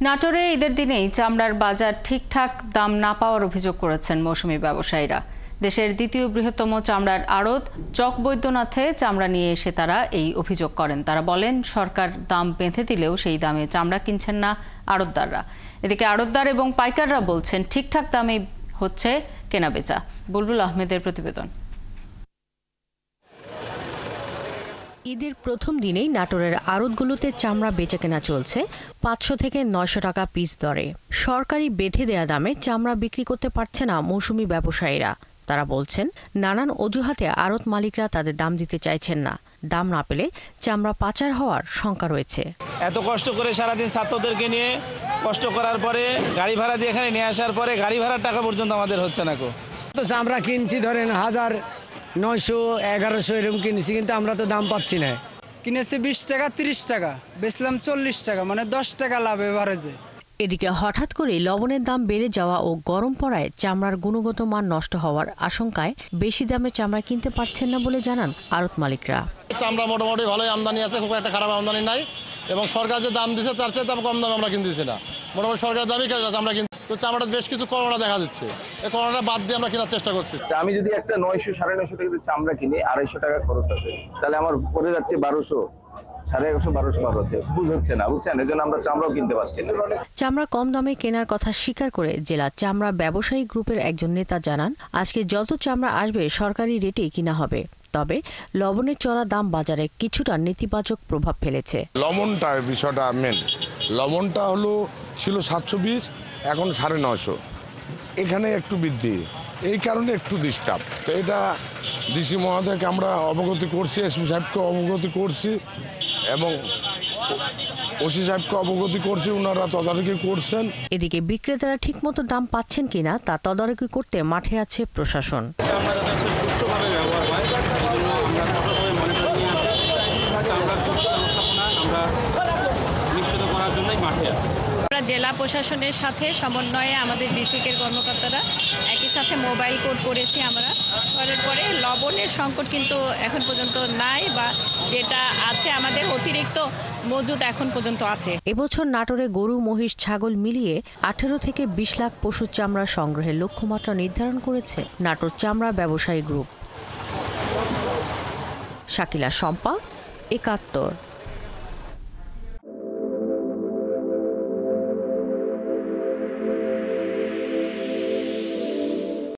নাটোরে ঈদের দিনেই চামড়ার বাজার ঠিকঠাক দাম না পাওয়ার অভিযোগ করেছেন মৌসুমী ব্যবসায়ীরা। দেশের দ্বিতীয় বৃহত্তম চামড়ার আড়ত চকবৈদ্যনাথে চামড়া নিয়ে এসে তারা এই অভিযোগ করেন। তারা বলেন, সরকার দাম বেঁধে দিলেও সেই দামে চামড়া কিনছেন না আড়তদাররা। এদিকে আড়তদার এবং পাইকাররা বলছেন ঠিকঠাক দামে হচ্ছে কেনাবেচা। বুলবুল আহমেদের প্রতিবেদন। ঈদের প্রথম দিনেই নাটোরের আড়তগুলোতে চামড়া বেচাকেনা চলছে 500 থেকে 900 টাকা পিস দরে। সরকারি বেঁধে দেয়া দামে চামড়া বিক্রি করতে পারছে না মৌসুমী ব্যবসায়ীরা। তারা বলছেন, নানান অজুহাতে আড়ত মালিকরা তাদের দাম দিতে চাইছেন না। দাম না পেলে চামড়া পাচার হওয়ার শঙ্কা রয়েছে। এত কষ্ট করে সারাদিন ছাত্রদেরকে নিয়ে কষ্ট করার পরে গাড়ি ভাড়া দিয়ে এখানে নিয়ে আসার পরে গাড়ি ভাড়ার টাকা পর্যন্ত আমাদের হচ্ছে না। তো চামড়া কিনছি ধরেন 1900 1100 এরকম কিনেছি, কিন্তু আমরা তো দাম পাচ্ছি না। কিনেছি 20 টাকা 30 টাকা, বেচলাম 40 টাকা, মানে 10 টাকা লাভ এভারেজে। এদিকে হঠাৎ করে লবণের দাম বেড়ে যাওয়া ও গরম পড়ায় চামড়ার গুণগত মান নষ্ট হওয়ার আশঙ্কায় বেশি দামে চামড়া কিনতে পারছেন না বলে জানান আড়ত মালিকরা। চামড়া মোটামুটি ভালোই আমদানি আছে, খুব একটা খারাপ আমদানি নাই, এবং সরকার যে দাম দিচ্ছে তার চেয়ে দাম কম দামে আমরা কিনতেছি না। মোটামুটি সরকারের দামই আমরা কিন্তু চামড়াটা বেশ কিছু করোনা দেখা যাচ্ছে, এই করোনাটা বাদ দিয়ে আমরা কেনার চেষ্টা করছি। আমি যদি একটা 900 950 টাকা চামড়া কিনি, 250 টাকা খরচ আছে, তাহলে আমার পড়ে যাচ্ছে 1200, 1150, 1200 হচ্ছে, বুঝছে না, বুঝছেন? এই জন্য আমরা চামড়াও কিনতে পারছি না। চামড়া কম দামে কেনার কথা স্বীকার করে জেলা চামড়া ব্যবসায়ী গ্রুপের একজন নেতা জানান, আজকে যত চামড়া আসবে সরকারি রেটেই কিনা হবে। তবে লবণের চড়া দাম বাজারে কিছুটা নেতিবাচক প্রভাব ফেলেছে। লবণটার বিষয়টা মেন। লবণটা ছিল 720, এখন 950, এখানে একটু বৃদ্ধি, এই কারণে একটু ডিস্টার্ব। তো এটা ডিসি মহোদয়কে আমরা অবগতি করছি, এসপি সাহেবকে অবগতি করছি এবং ওসি সাহেবকে অবগতি করছি, ওনারা তদারকি করছেন। এদিকে বিক্রেতারা ঠিকমতো দাম পাচ্ছেন কিনা তা তদারকি করতে মাঠে আছে প্রশাসন। জেলা প্রশাসনের সাথে সমন্বয়ে আমাদের ডিস্ট্রিক্টের কর্মকর্তারা একই সাথে মোবাইল কোড করেছি আমরা, করার পরে লবণের সংকট কিন্তু এখন পর্যন্ত নাই, বা যেটা আছে আমাদের অতিরিক্ত মজুদ এখন পর্যন্ত আছে। এবছর নাটোরে গরু, মহিষ, ছাগল মিলিয়ে 18 থেকে 20 লাখ পশুর চামড়া সংগ্রহের লক্ষ্যমাত্রা নির্ধারণ করেছে নাটোর চামড়া ব্যবসায়ী গ্রুপ। শাকিলা শম্পা, 71।